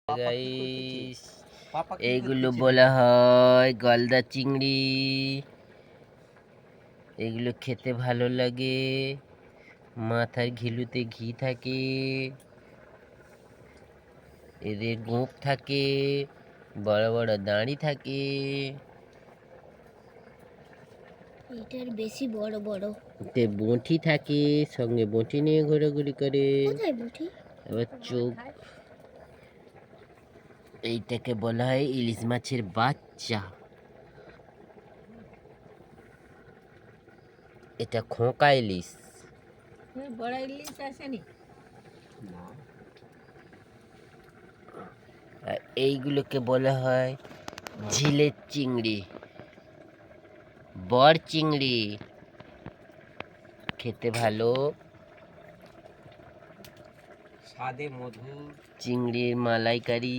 Guys, এইগুলো বলা হয় গলদা চিংড়ি। এগুলো খেতে ভালো লাগে, মাথার ঘিলুতে ঘি থাকে, এদের গোঁফ থাকে, বড় বড় দাঁড়ি থাকে। এটার বেশি বড় বড় এতে বঁটি থাকে, সঙ্গে বঁটি নিয়ে ঘোরাঘুরি করে। কোথায় বটি? এবার চোখ, এইটাকে বলা হয় ইলিশ মাছের বাচ্চা। এটা খোকা ইলিশ। বড় ইলিশ আসেনি। আর এইগুলোকে বলা হয় ঝিলের চিংড়ি, বড় চিংড়ি, খেতে ভালো, স্বাদে মধুর। চিংড়ির মালাইকারি।